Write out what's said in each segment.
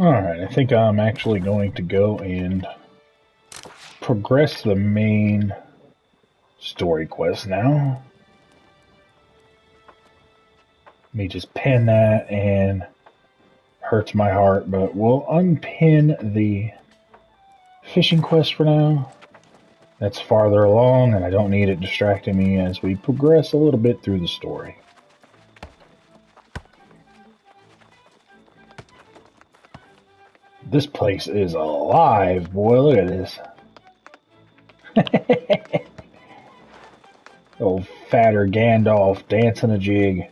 Alright, I think I'm actually going to go and progress the main story quest now. Let me just pin that, and hurts my heart, but we'll unpin the fishing quest for now. That's farther along, and I don't need it distracting me as we progress a little bit through the story. This place is alive, boy. Look at this. Old fatter Gandalf dancing a jig.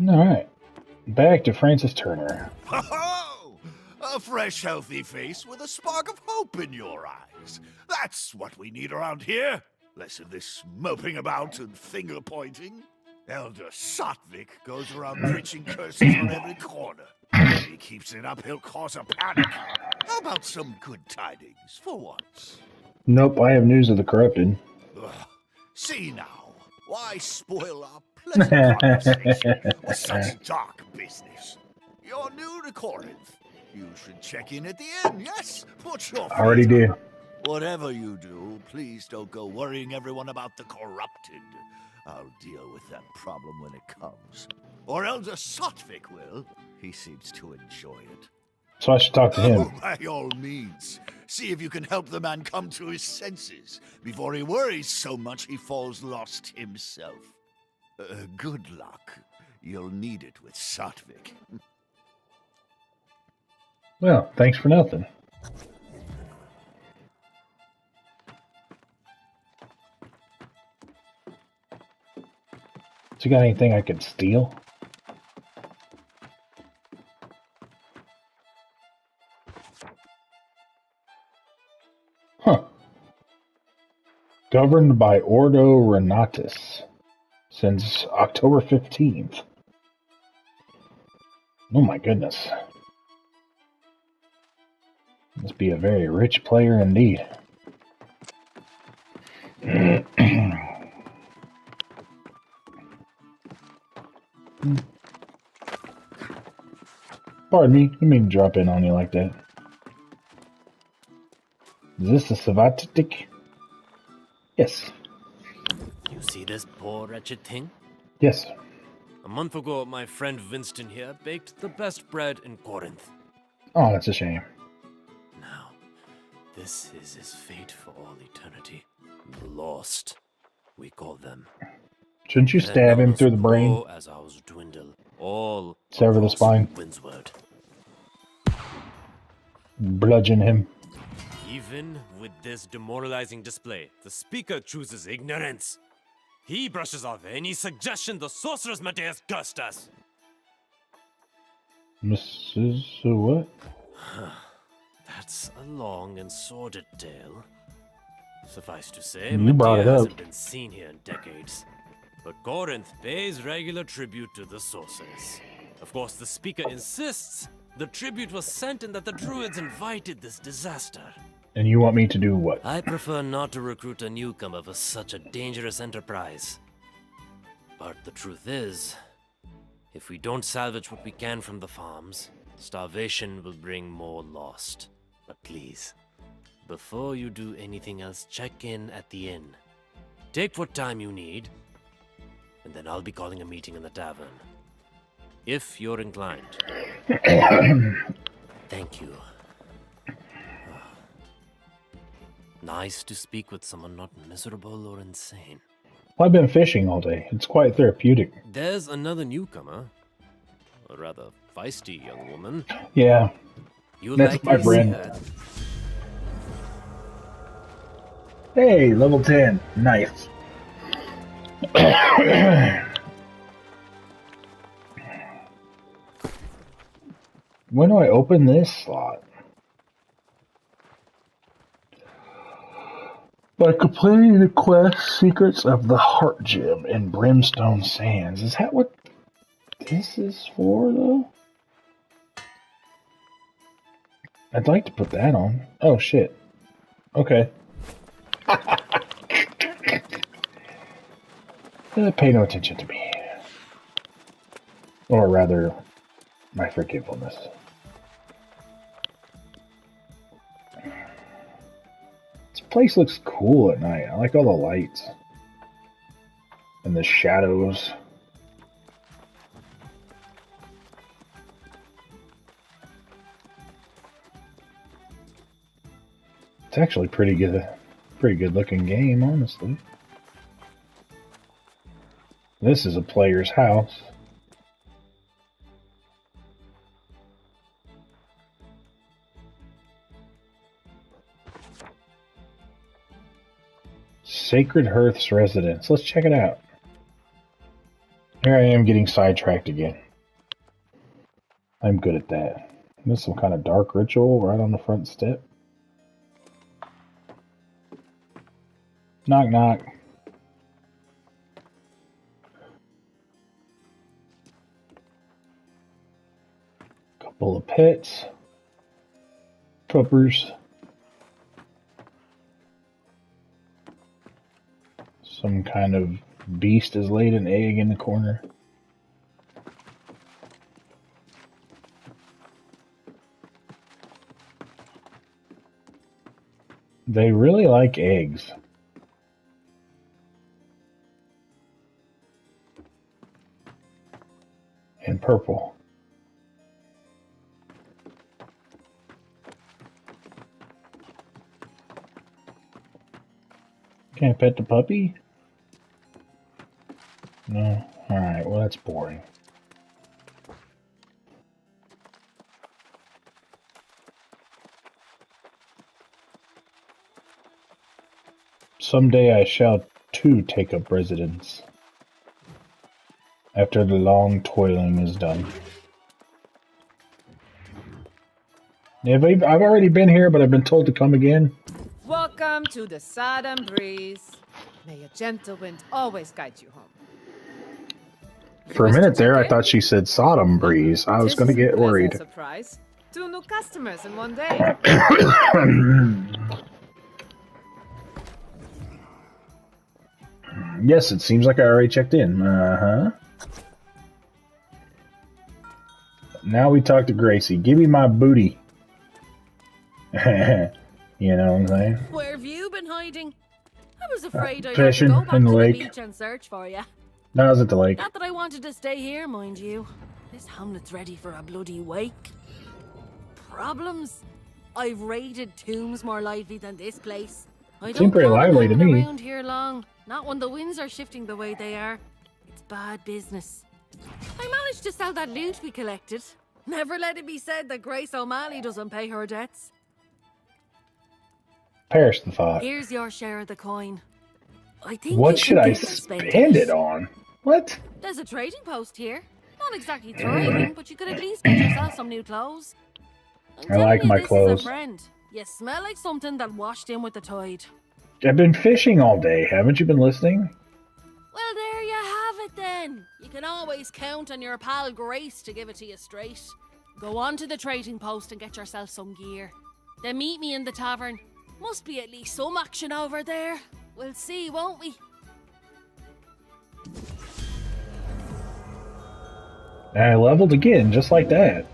Alright, back to Francis Turner. Ho-ho! A fresh, healthy face with a spark of hope in your eyes. That's what we need around here. Less of this moping about and finger-pointing. Elder Sotvik goes around preaching curses on every corner. If he keeps it up, he'll cause a panic. How about some good tidings for once? Nope, I have news of the corrupted. Ugh. See now, why spoil our pleasant conversation with such dark business? You're new to Corinth. You should check in at the inn, yes? Put your I already feet up. do. Whatever you do, please don't go worrying everyone about the corrupted. I'll deal with that problem when it comes. Or Elder Sotvik will. He seems to enjoy it. So I should talk to him. Oh, by all means. See if you can help the man come to his senses before he worries so much he falls lost himself. Good luck. You'll need it with Sotvik. Well, thanks for nothing. So you got anything I could steal? Huh. Governed by Ordo Renatus since October 15th. Oh my goodness. Must be a very rich player indeed. Pardon me, I mean drop in on you like that. Is this a Savatic? Yes. You see this poor wretched thing? Yes. A month ago, my friend Winston here baked the best bread in Corinth. Oh, that's a shame. Now, this is his fate for all eternity. The lost, we call them. Shouldn't you stab him through the brain? As ours dwindle, all Sever the spine. Windsward. Bludgeon him. Even with this demoralizing display, the speaker chooses ignorance. He brushes off any suggestion the sorceress Mateus cursed us. Mrs. What? That's a long and sordid tale. Suffice to say, You brought it Medea up. hasn't been seen here in decades. But Corinth pays regular tribute to the sorceress. Of course, the speaker insists the tribute was sent and that the druids invited this disaster. And you want me to do what? I prefer not to recruit a newcomer for such a dangerous enterprise. But the truth is, if we don't salvage what we can from the farms, starvation will bring more lost. But please, before you do anything else, check in at the inn. Take what time you need, and then I'll be calling a meeting in the tavern. If you're inclined. Thank you. Nice to speak with someone not miserable or insane. Well, I've been fishing all day. It's quite therapeutic. There's another newcomer. A rather feisty young woman. Yeah, You that's likely my see friend. her. Hey, level 10. Nice. When do I open this slot? By completing the quest, Secrets of the Heart Gem in Brimstone Sands. Is that what this is for, though? I'd like to put that on. Oh, shit. Okay. Pay no attention to me. Or rather, my forgetfulness. This place looks cool at night. I like all the lights. And the shadows. It's actually pretty good looking game, honestly. This is a player's house. Sacred Hearth's residence. Let's check it out. Here I am getting sidetracked again. I'm good at that. There's some kind of dark ritual right on the front step. Knock, knock. Couple of pets. Puppers. Some kind of beast has laid an egg in the corner. They really like eggs. And purple. Can't pet the puppy? No? Alright, well that's boring. Someday I shall too take up residence. After the long toiling is done. Yeah, I've already been here, but I've been told to come again. Welcome to the Southern Breeze. May a gentle wind always guide you home. For a minute there, I thought she said Sodom Breeze. I was going to get worried. Surprise. 2 new customers in one day. Yes, it seems like I already checked in. Uh-huh. Now we talk to Gracie. Give me my booty. You know what I'm saying? Where have you been hiding? I was afraid I'd have to fishing go back in to the the lake. beach and search for you. No, I was at the lake. Not that I wanted to stay here, mind you. This hamlet's ready for a bloody wake. Problems? I've raided tombs more lively than this place. I Seemed pretty plan on lively to hanging me. around here long. Not when the winds are shifting the way they are. It's bad business. I managed to sell that loot we collected. Never let it be said that Grace O'Malley doesn't pay her debts. Perish the thought. Here's your share of the coin. I think What you should can I get to spend it on? What? There's a trading post here. Not exactly thriving, but you could at least get yourself some new clothes. I like my This clothes. is a friend. You smell like something that washed in with the tide. I've been fishing all day. Haven't you been listening? Well, there you have it then. You can always count on your pal Grace to give it to you straight. Go on to the trading post and get yourself some gear. Then meet me in the tavern. Must be at least some action over there. We'll see, won't we? I leveled again, just like that.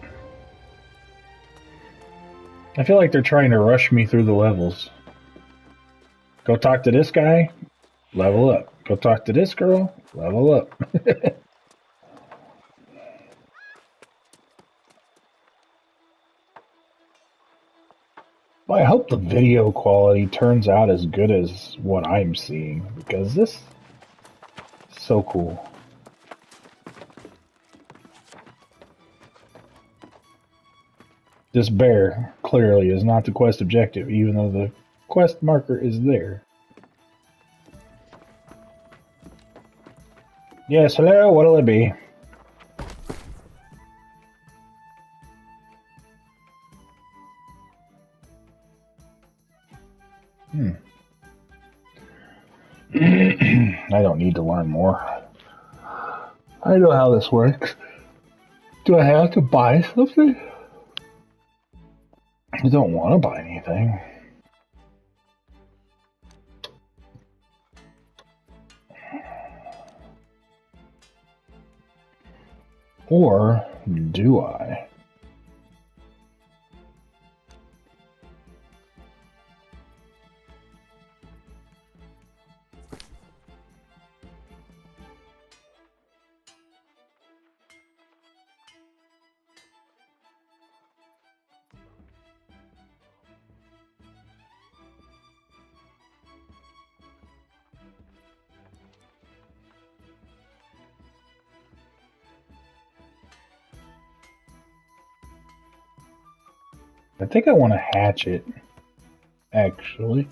I feel like they're trying to rush me through the levels. Go talk to this guy, level up. Go talk to this girl, level up. Well, I hope the video quality turns out as good as what I'm seeing, because this is so cool. This bear clearly is not the quest objective, even though the quest marker is there. Yes, hello, what'll it be? I don't need to learn more. I know how this works. Do I have to buy something? I don't want to buy anything. Or do I? I think I want a hatchet, actually.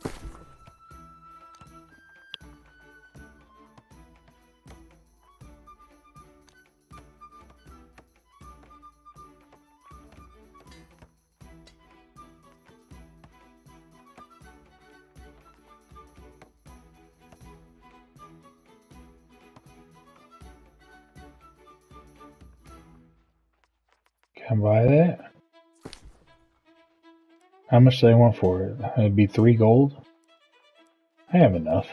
Can I buy that? How much do they want for it? It'd be 3 gold? I have enough.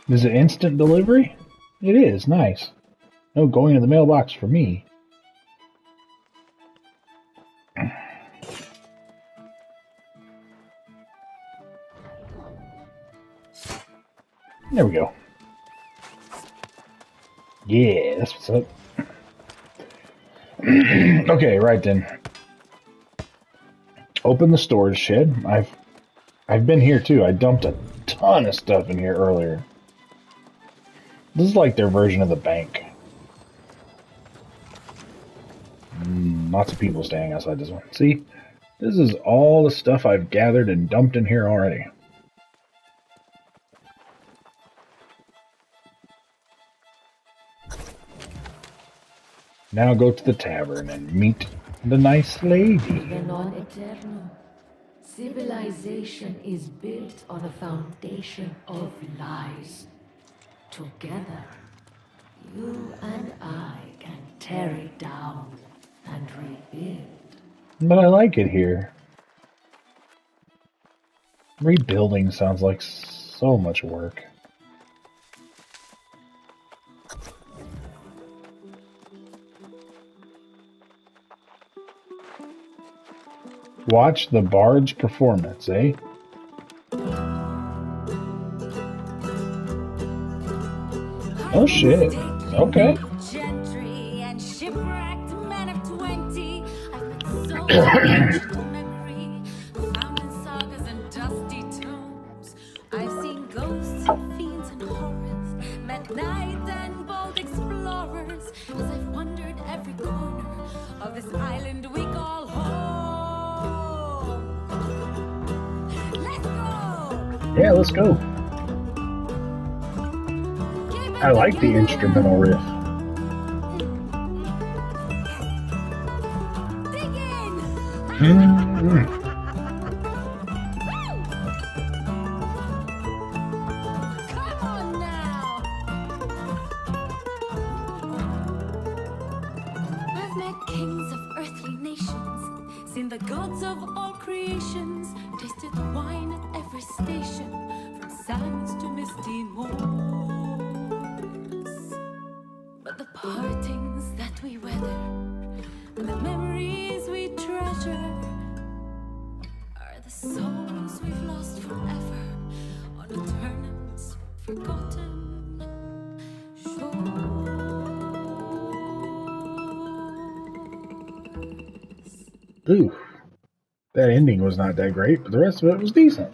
Is it instant delivery? It is, nice. No going to the mailbox for me. There we go. Yeah, that's what's up. Okay, right then. Open the storage shed. I've been here too. I dumped a ton of stuff in here earlier. This is like their version of the bank. Lots of people standing outside this one. See? This is all the stuff I've gathered and dumped in here already. Now go to the tavern and meet the nice lady. World Aeternum. Civilization is built on a foundation of lies. Together, you and I can tear it down and rebuild. But I like it here. Rebuilding sounds like so much work. Watch the bard's performance, eh? Oh shit. Okay. Gentry and shipwrecked men of 20. I've met so much memory, found in sagas and dusty tomes. I've seen ghosts and fiends and horrors, met knights and bold explorers, as I've wandered every corner of this island we call home. Let's go! Yeah, let's go. I like the instrumental riff. Dig in! Come on now! I've met kings of earthly nations, seen the gods of all creations, tasted wine at every station, from sands to misty moors. But the partings that we weather, and the memories we treasure, are the souls we've lost forever on Aeternum's forgotten shores. Ooh. That ending was not that great, but the rest of it was decent.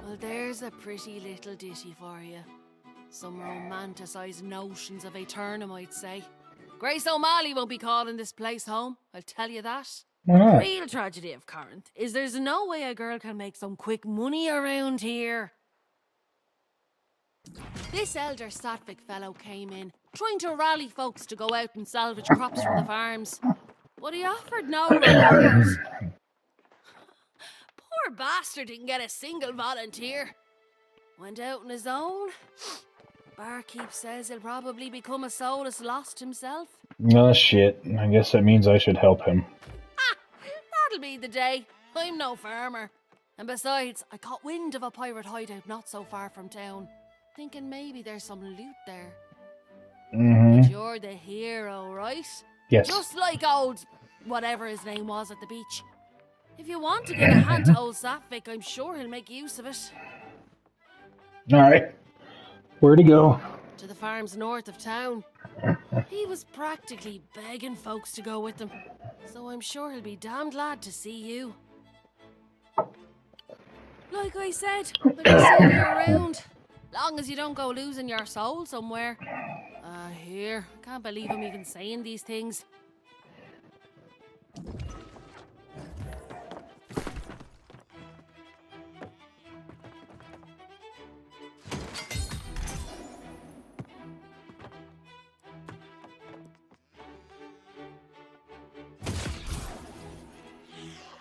Well, there's a pretty little ditty for you. Some romanticised notions of Aeternum, I'd say. Grace O'Malley won't be calling this place home, I'll tell you that. Why not? Real tragedy of Corinth is there's no way a girl can make some quick money around here. This elder Satvik fellow came in, trying to rally folks to go out and salvage crops from the farms. But he offered no rewards. Poor bastard didn't get a single volunteer. Went out on his own. Barkeep says he'll probably become a soulless lost himself. Oh shit, I guess that means I should help him. That'll be the day. I'm no farmer. And besides, I caught wind of a pirate hideout not so far from town, thinking maybe there's some loot there. But you're the hero, right? Yes. Just like old whatever his name was at the beach. If you want to give a hand to old Satvik, I'm sure he'll make use of it. Alright. Where to go? To the farms north of town. He was practically begging folks to go with him, so I'm sure he'll be damn glad to see you. Like I said, I'll see you around. Long as you don't go losing your soul somewhere. Here. Can't believe I'm even saying these things.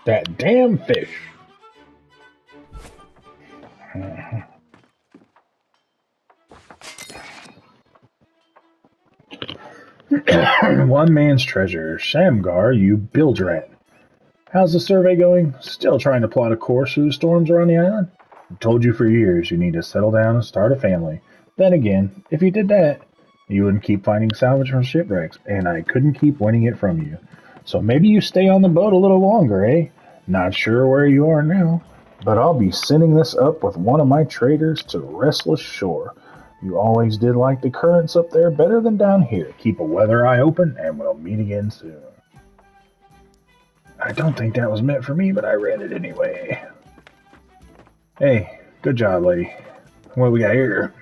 That damn fish. One man's treasure. Shamgar, you bilge rat. How's the survey going? Still trying to plot a course through the storms around the island? I've told you for years you need to settle down and start a family. Then again, if you did that, you wouldn't keep finding salvage from shipwrecks, and I couldn't keep winning it from you. So maybe you stay on the boat a little longer, eh? Not sure where you are now, but I'll be sending this up with one of my traders to Restless Shore. You always did like the currents up there better than down here. Keep a weather eye open, and we'll meet again soon. I don't think that was meant for me, but I read it anyway. Hey, good job, lady. What do we got here?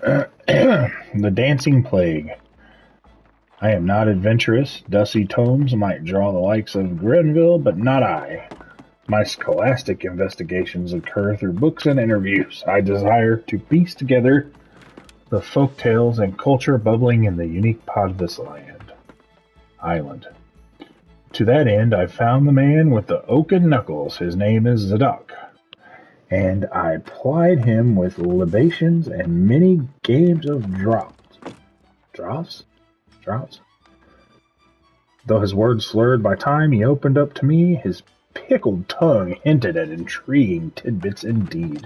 The Dancing Plague. I am not adventurous. Dusty tomes might draw the likes of Grenville, but not I. My scholastic investigations occur through books and interviews. I desire to piece together the folk tales and culture bubbling in the unique pot of this island. To that end, I found the man with the oaken knuckles. His name is Zadok, and I plied him with libations and many games of draughts. Draughts? Though his words slurred by time he opened up to me, his pickled tongue hinted at intriguing tidbits indeed.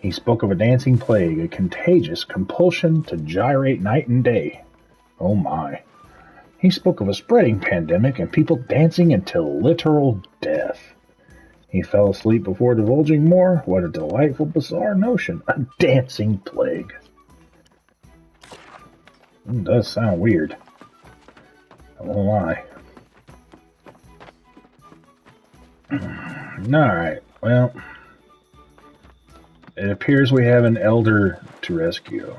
He spoke of a dancing plague, a contagious compulsion to gyrate night and day. Oh my. He spoke of a spreading pandemic and people dancing until literal death. He fell asleep before divulging more. What a delightful, bizarre notion. A dancing plague. It does sound weird. I won't lie. Alright, well, it appears we have an elder to rescue.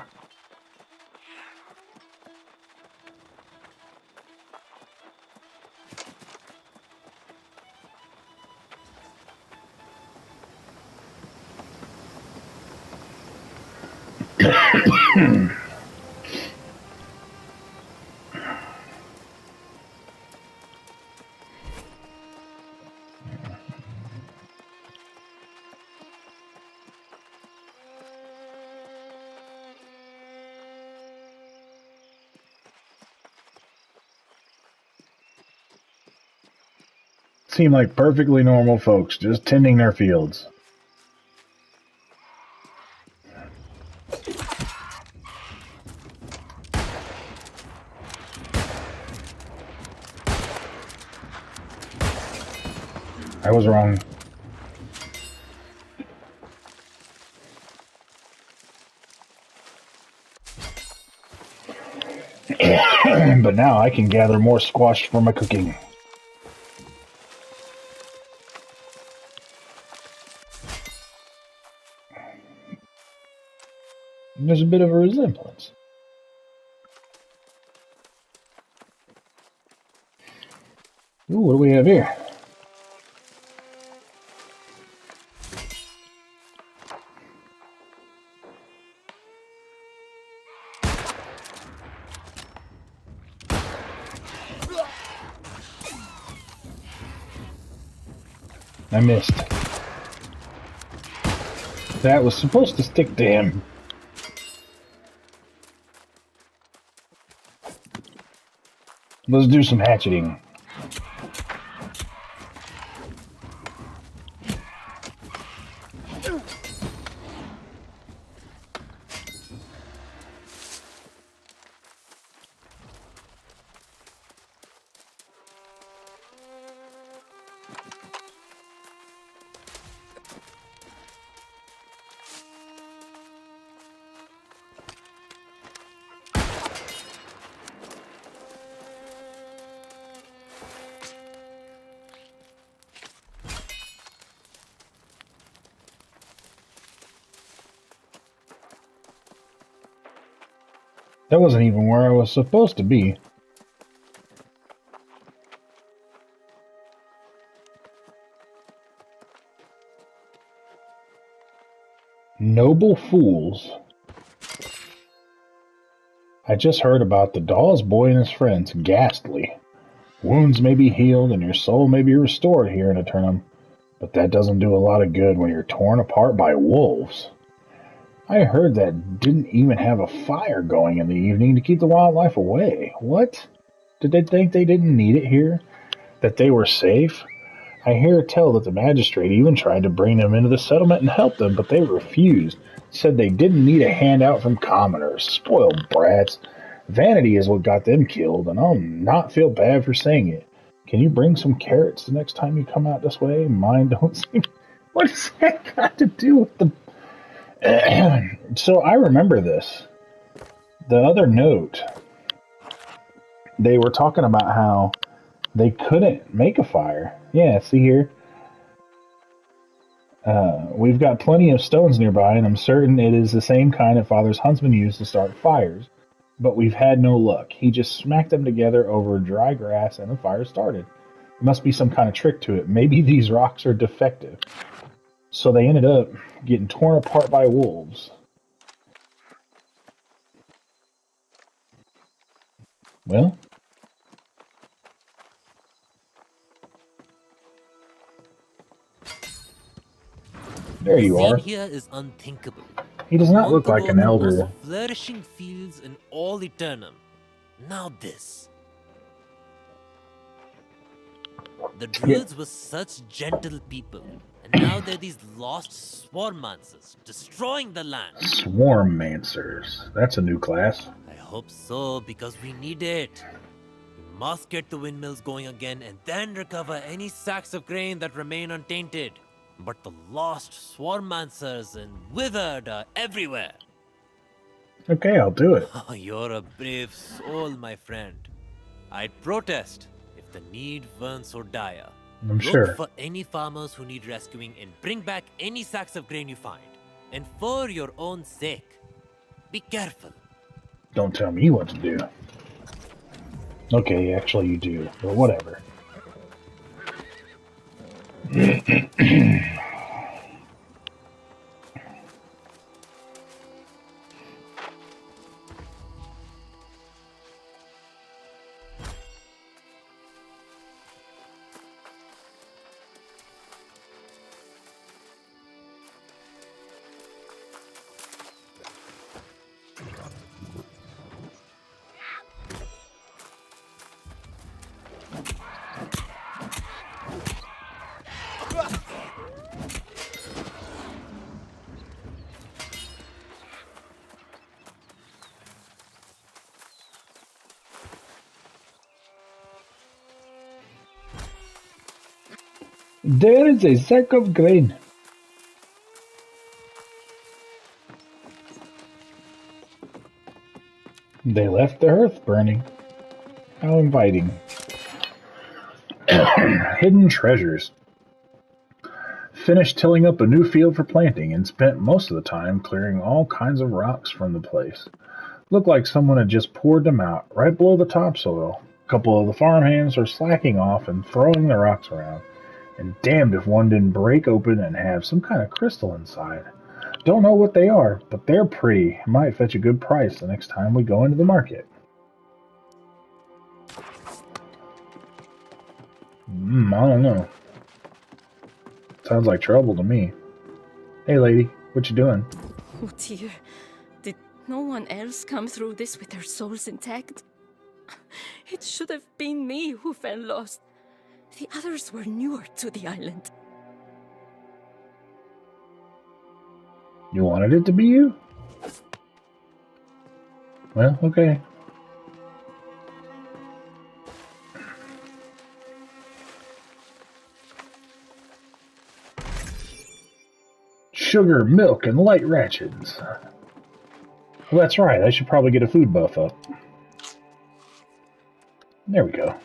Seem like perfectly normal folks, just tending their fields. I was wrong. But now I can gather more squash for my cooking. There's a bit of a resemblance. Ooh, what do we have here? I missed. That was supposed to stick to him. Let's do some hatcheting. That wasn't even where I was supposed to be. Noble fools. I just heard about the Dawes boy and his friends. Ghastly. Wounds may be healed and your soul may be restored here in Aeternum, but that doesn't do a lot of good when you're torn apart by wolves. I heard that didn't even have a fire going in the evening to keep the wildlife away. What? Did they think they didn't need it here? That they were safe? I hear tell that the magistrate even tried to bring them into the settlement and help them, but they refused. Said they didn't need a handout from commoners. Spoiled brats. Vanity is what got them killed, and I'll not feel bad for saying it. Can you bring some carrots the next time you come out this way? Mine don't seem... What does that got to do with the... So I remember this. The other note, they were talking about how they couldn't make a fire. Yeah, see here. We've got plenty of stones nearby, and I'm certain it is the same kind that Father's huntsman used to start fires. But we've had no luck. He just smacked them together over dry grass, and the fire started. There must be some kind of trick to it. Maybe these rocks are defective. So they ended up getting torn apart by wolves. Well, there you are. The scene here is unthinkable. He does not A look month like ago, an elder. the most flourishing fields in all Aeternum. Now this. The druids were such gentle people, and now they're these lost swarmancers, destroying the land. Swarmancers. That's a new class. I hope so, because we need it. We must get the windmills going again and then recover any sacks of grain that remain untainted. But the lost swarmancers and withered are everywhere. Okay, I'll do it. Oh, you're a brave soul, my friend. I'd protest if the need weren't so dire. I'm Look sure. for any farmers who need rescuing and bring back any sacks of grain you find. And for your own sake, be careful. Don't tell me what to do. Okay, actually you do, but whatever. There is a sack of grain. They left the hearth burning. How inviting. Hidden treasures. Finished tilling up a new field for planting and spent most of the time clearing all kinds of rocks from the place. Looked like someone had just poured them out right below the topsoil. A couple of the farmhands are slacking off and throwing the rocks around. And damned if one didn't break open and have some kind of crystal inside. Don't know what they are, but they're pretty. Might fetch a good price the next time we go into the market. I don't know. Sounds like trouble to me. Hey, lady, what you doing? Oh dear. Did no one else come through this with their souls intact? It should have been me who fell lost. The others were newer to the island. You wanted it to be you? Well, okay. Sugar, milk, and light rations. Well, that's right. I should probably get a food buff up. There we go.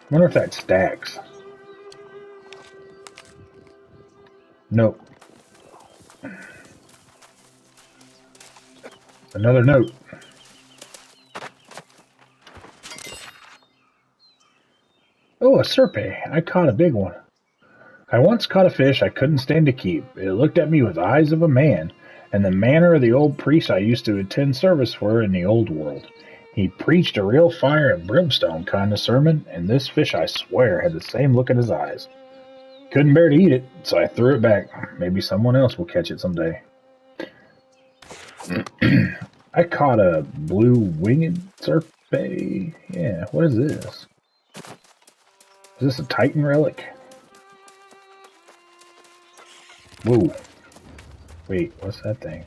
Wonder if that stacks. Nope. Another note. Oh, a serpe. I caught a big one. I once caught a fish I couldn't stand to keep. It looked at me with eyes of a man, and the manner of the old priest I used to attend service for in the old world. He preached a real fire and brimstone kind of sermon, and this fish, I swear, had the same look in his eyes. Couldn't bear to eat it, so I threw it back. Maybe someone else will catch it someday. I caught a blue-winged serpe. Yeah, what is this? Is this a Titan relic? Whoa. Wait, what's that thing?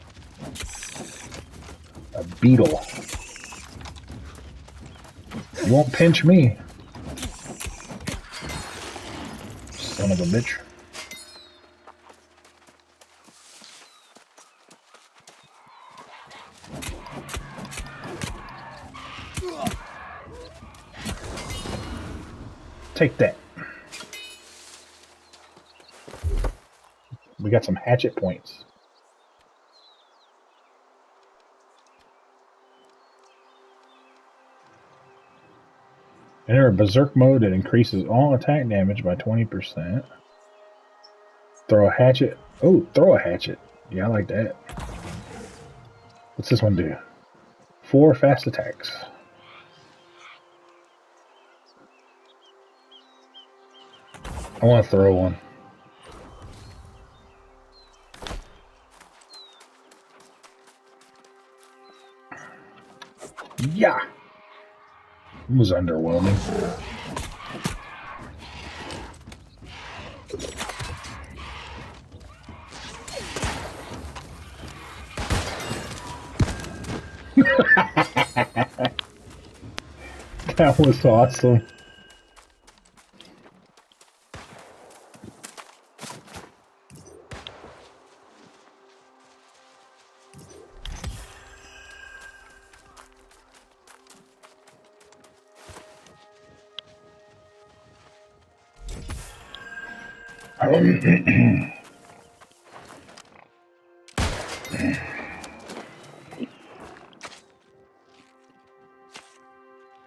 A beetle. You won't pinch me. Son of a bitch. Take that. We got some hatchet points. Enter a berserk mode that increases all attack damage by 20%. Throw a hatchet. Oh, throw a hatchet. Yeah, I like that. What's this one do? 4 fast attacks. I want to throw one. Yeah. It was underwhelming. That was awesome.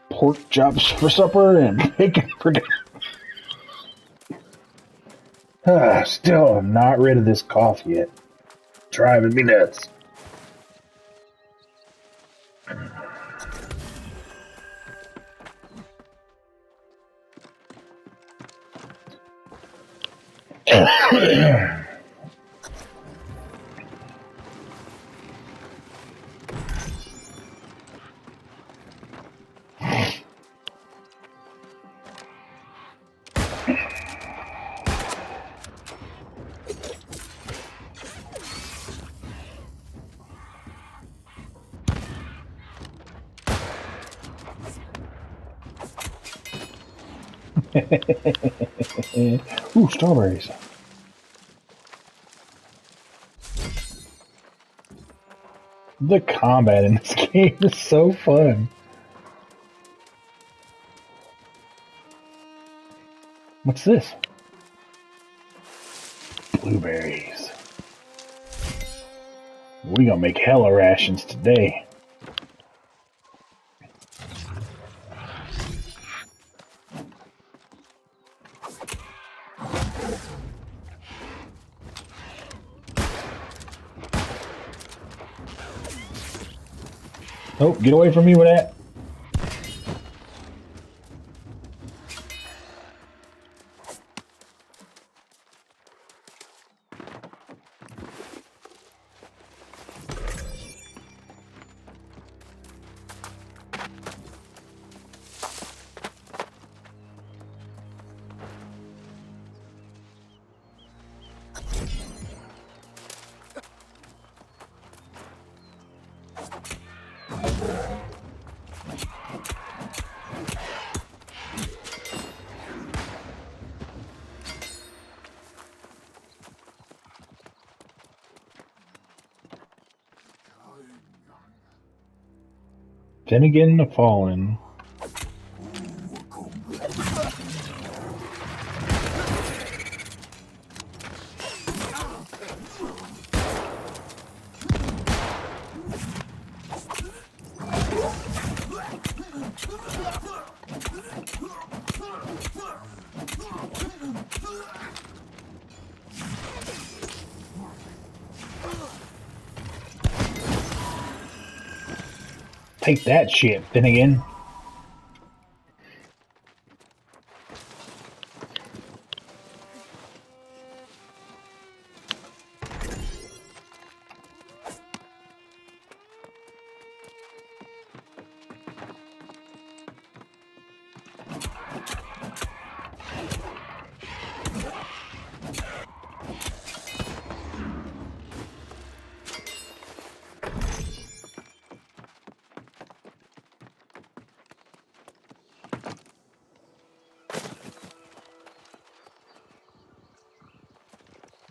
Pork chops for supper and bacon for dinner. Still, I'm not rid of this cough yet. Driving me nuts. Ooh, strawberries. The combat in this game is so fun. What's this? Blueberries. We gonna make hella rations today. Oh, get away from me with that. Finnegan the Fallen. Take that shit, Finnegan.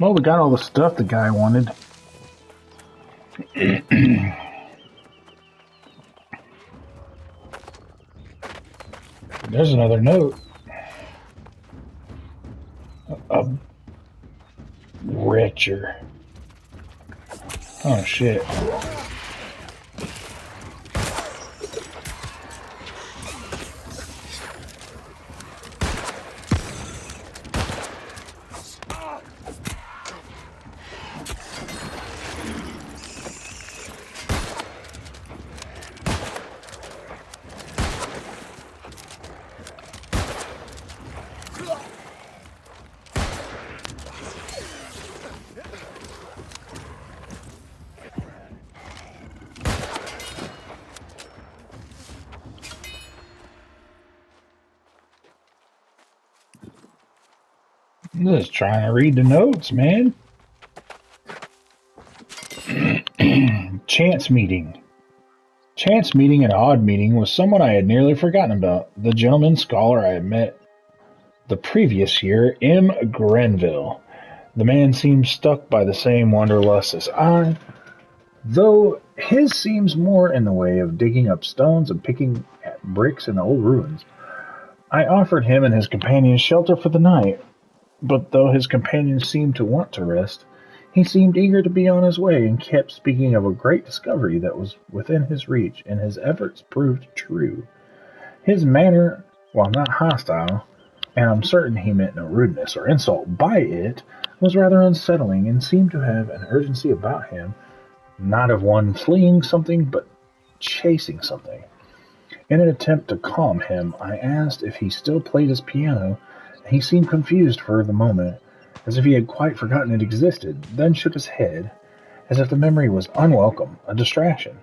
Well, we got all the stuff the guy wanted. There's another note. A Richer. Oh, shit. I'm just trying to read the notes, man. Chance meeting. Chance meeting and odd meeting was someone I had nearly forgotten about. The gentleman scholar I had met the previous year, M. Grenville. The man seems stuck by the same wanderlust as I, though his seems more in the way of digging up stones and picking at bricks in the old ruins. I offered him and his companions shelter for the night, but though his companions seemed to want to rest, he seemed eager to be on his way and kept speaking of a great discovery that was within his reach, and his efforts proved true. His manner, while not hostile, and I'm certain he meant no rudeness or insult by it, was rather unsettling and seemed to have an urgency about him, not of one fleeing something, but chasing something. In an attempt to calm him, I asked if he still played his piano, and he seemed confused for the moment, as if he had quite forgotten it existed, then shook his head, as if the memory was unwelcome, a distraction.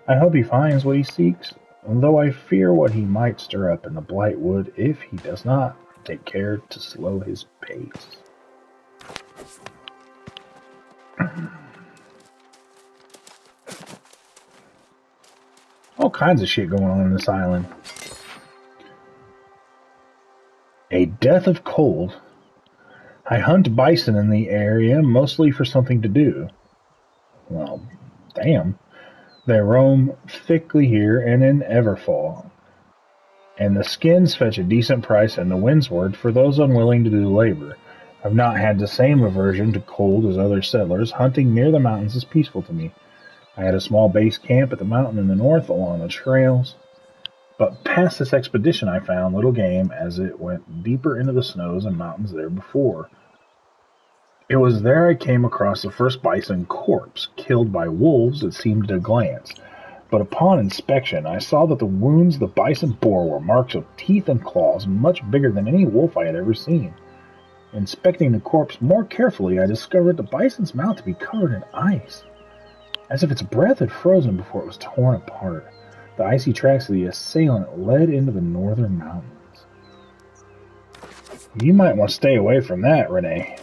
I hope he finds what he seeks, though I fear what he might stir up in the Blight Wood if he does not take care to slow his pace. All kinds of shit going on in this island. A death of cold. I hunt bison in the area, mostly for something to do. Well, damn. They roam thickly here and in Everfall, and the skins fetch a decent price in the Windsward for those unwilling to do labor. I've not had the same aversion to cold as other settlers. Hunting near the mountains is peaceful to me. I had a small base camp at the mountain in the north along the trails, but past this expedition I found little game as it went deeper into the snows and mountains there before. It was there I came across the first bison corpse, killed by wolves, it seemed at a glance. But upon inspection, I saw that the wounds the bison bore were marks of teeth and claws much bigger than any wolf I had ever seen. Inspecting the corpse more carefully, I discovered the bison's mouth to be covered in ice, as if its breath had frozen before it was torn apart. The icy tracks of the assailant led into the northern mountains. You might want to stay away from that, Renee.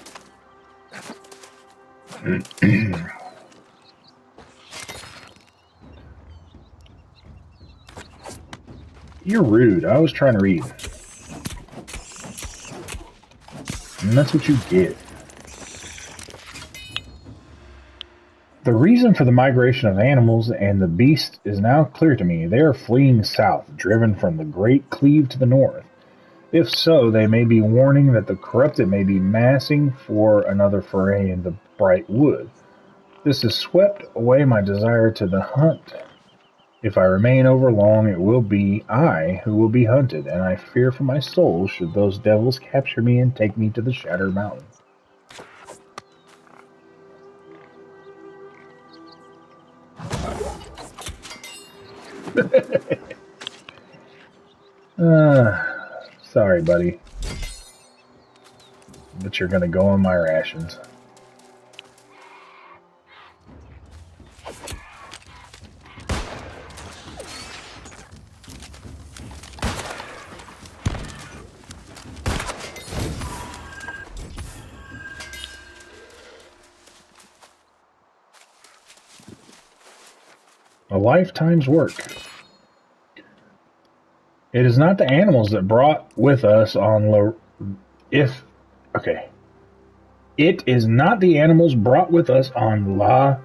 You're rude. I was trying to read. And that's what you get. The reason for the migration of animals and the beasts is now clear to me. They are fleeing south, driven from the Great Cleave to the north. If so, they may be warning that the corrupted may be massing for another foray in the bright wood. This has swept away my desire to the hunt. If I remain over long, it will be I who will be hunted, and I fear for my soul should those devils capture me and take me to the Shattered Mountain. Sorry, buddy. But you're gonna go on my rations. A lifetime's work. It is not the animals that brought with us on It is not the animals brought with us on La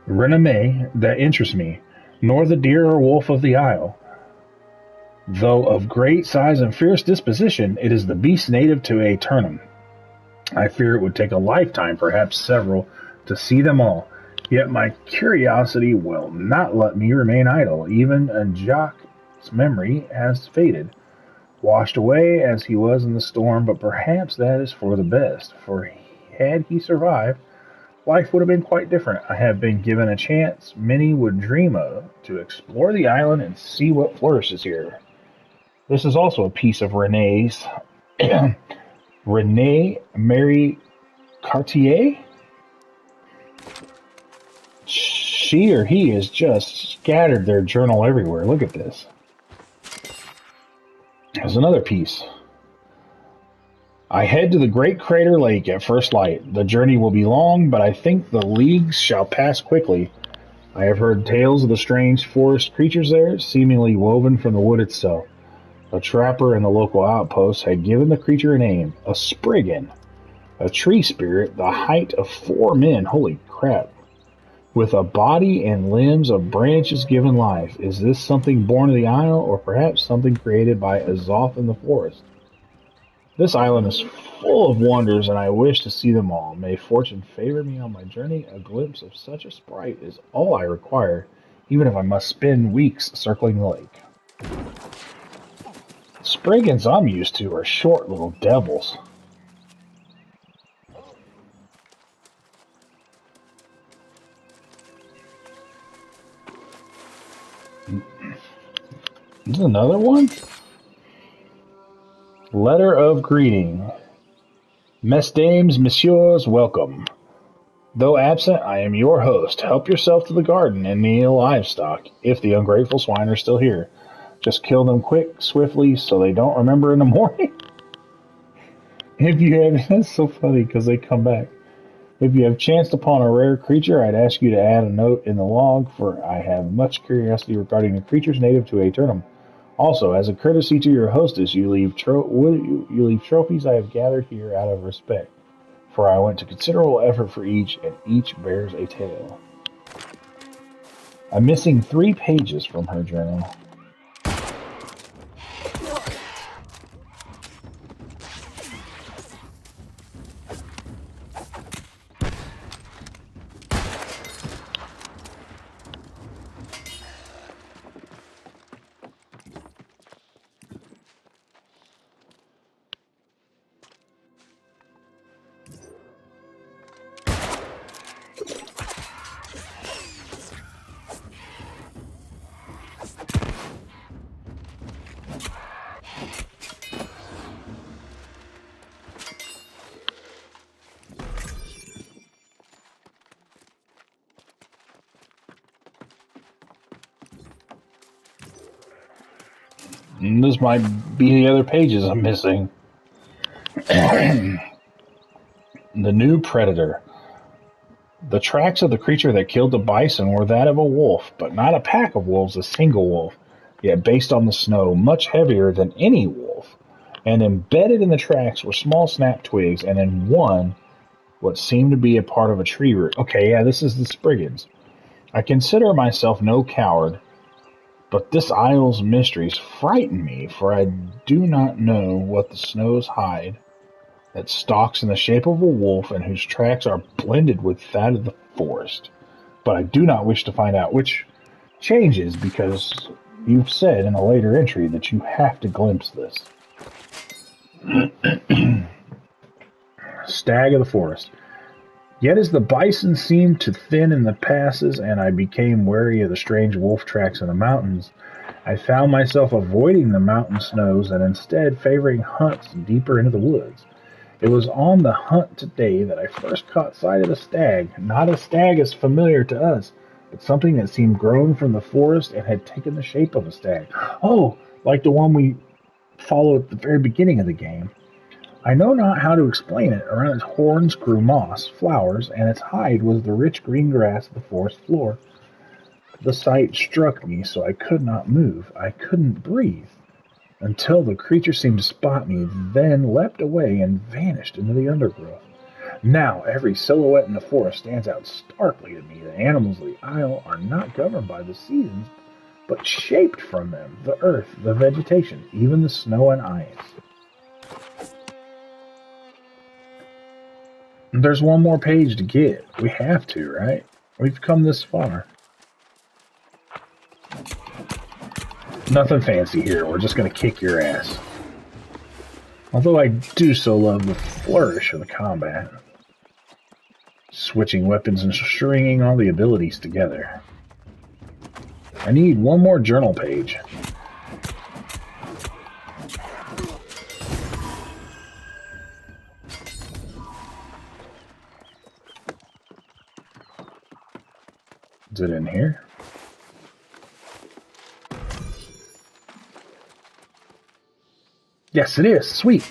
Rename that interest me, nor the deer or wolf of the isle. Though of great size and fierce disposition, it is the beast native to Aeternum. I fear it would take a lifetime, perhaps several, to see them all. Yet my curiosity will not let me remain idle. Even Jacques' memory has faded, washed away as he was in the storm, but perhaps that is for the best, for had he survived, life would have been quite different. I have been given a chance many would dream of to explore the island and see what flourishes here. This is also a piece of Renee's. Renee Marie Cartier? She or he has just scattered their journal everywhere. Look at this. There's another piece. I head to the great crater lake at first light. The journey will be long, but I think the leagues shall pass quickly. I have heard tales of the strange forest creatures there, seemingly woven from the wood itself. A trapper in the local outpost had given the creature a name, a Spriggan, a tree spirit the height of 4 men. Holy crap. With a body and limbs of branches given life. Is this something born of the isle, or perhaps something created by Azoth in the forest? This island is full of wonders, and I wish to see them all. May fortune favor me on my journey. A glimpse of such a sprite is all I require, even if I must spend weeks circling the lake. Spriggans I'm used to are short little devils. There's another one? Letter of greeting. Mesdames, messieurs, welcome. Though absent, I am your host. Help yourself to the garden and the livestock, if the ungrateful swine are still here. Just kill them quick, swiftly, so they don't remember in the morning. If you have, that's so funny because they come back. If you have chanced upon a rare creature, I'd ask you to add a note in the log, for I have much curiosity regarding the creatures native to Aeternum. Also, as a courtesy to your hostess, you leave trophies I have gathered here out of respect, for I went to considerable effort for each, and each bears a tale. I'm missing 3 pages from her journal. And this might be the other pages I'm missing. The new predator. The tracks of the creature that killed the bison were that of a wolf, but not a pack of wolves, a single wolf, yet based on the snow, much heavier than any wolf. And embedded in the tracks were small snap twigs, and in one what seemed to be a part of a tree root. Okay, yeah, this is the Spriggans. I consider myself no coward, but this isle's mysteries frighten me, for I do not know what the snows hide that stalks in the shape of a wolf and whose tracks are blended with that of the forest. But I do not wish to find out, which changes because you've said in a later entry that you have to glimpse this. Stag of the forest. Yet as the bison seemed to thin in the passes and I became wary of the strange wolf tracks in the mountains, I found myself avoiding the mountain snows and instead favoring hunts deeper into the woods. It was on the hunt today that I first caught sight of the stag, not a stag as familiar to us, but something that seemed grown from the forest and had taken the shape of a stag. Oh, like the one we followed at the very beginning of the game. I know not how to explain it. Around its horns grew moss, flowers, and its hide was the rich green grass of the forest floor. The sight struck me, so I could not move. I couldn't breathe, until the creature seemed to spot me, then leapt away and vanished into the undergrowth. Now every silhouette in the forest stands out starkly to me. The animals of the isle are not governed by the seasons, but shaped from them, the earth, the vegetation, even the snow and ice. There's one more page to get. We have to, right? We've come this far. Nothing fancy here. We're just going to kick your ass. Although I do so love the flourish of the combat. Switching weapons and stringing all the abilities together. I need one more journal page. Is it in here? Yes, it is. Sweet.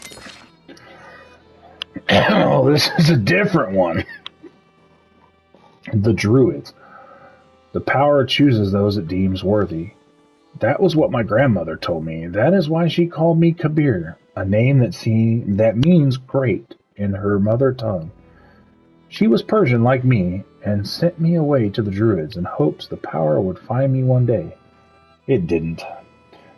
Oh, this is a different one. The Druids. The power chooses those it deems worthy. That was what my grandmother told me. That is why she called me Kabir, a name that means great in her mother tongue. She was Persian like me, and sent me away to the Druids in hopes the power would find me one day. It didn't.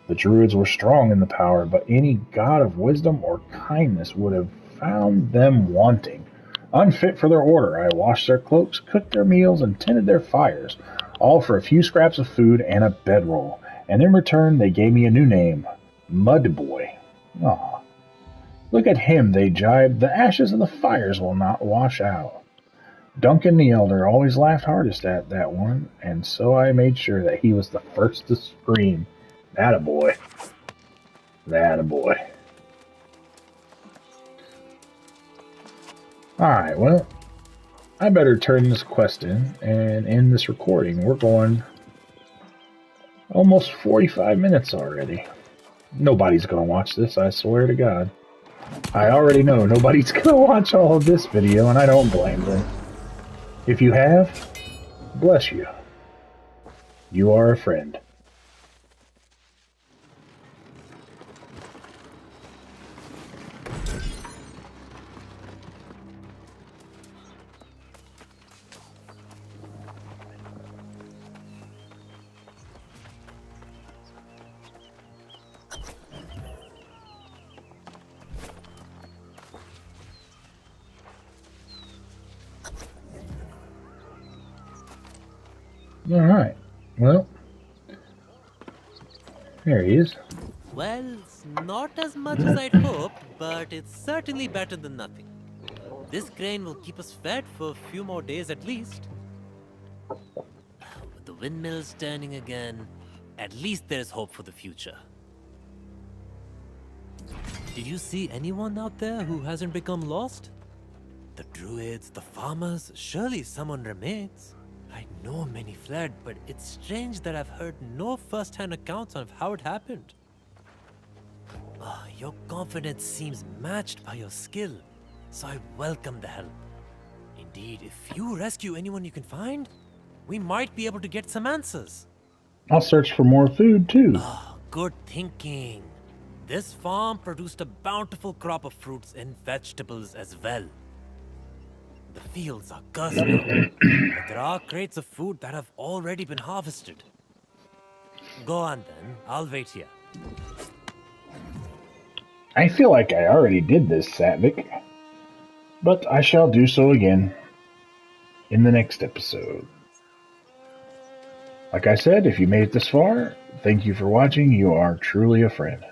The Druids were strong in the power, but any god of wisdom or kindness would have found them wanting. Unfit for their order, I washed their cloaks, cooked their meals, and tended their fires, all for a few scraps of food and a bedroll. And in return, they gave me a new name, Mud Boy. Aw. Look at him, they jibed. The ashes of the fires will not wash out. Duncan the Elder always laughed hardest at that one, and so I made sure that he was the first to scream, "Attaboy. Attaboy." Alright, well, I better turn this quest in and end this recording. We're going almost 45 minutes already. Nobody's going to watch this, I swear to God. I already know nobody's going to watch all of this video, and I don't blame them. If you have, bless you. You are a friend. Alright, well, there he is. Well, it's not as much as I'd hoped, but it's certainly better than nothing. This grain will keep us fed for a few more days at least. With the windmills turning again, at least there's hope for the future. Did you see anyone out there who hasn't become lost? The druids, the farmers, surely someone remains. I know many fled, but it's strange that I've heard no first-hand accounts of how it happened. Your confidence seems matched by your skill, so I welcome the help. Indeed, if you rescue anyone you can find, we might be able to get some answers. I'll search for more food, too. Good thinking. This farm produced a bountiful crop of fruits and vegetables as well. The fields are gusting, but there are crates of food that have already been harvested. Go on then, I'll wait here. I feel like I already did this, Satvik, but I shall do so again in the next episode. Like I said, if you made it this far, thank you for watching. You are truly a friend.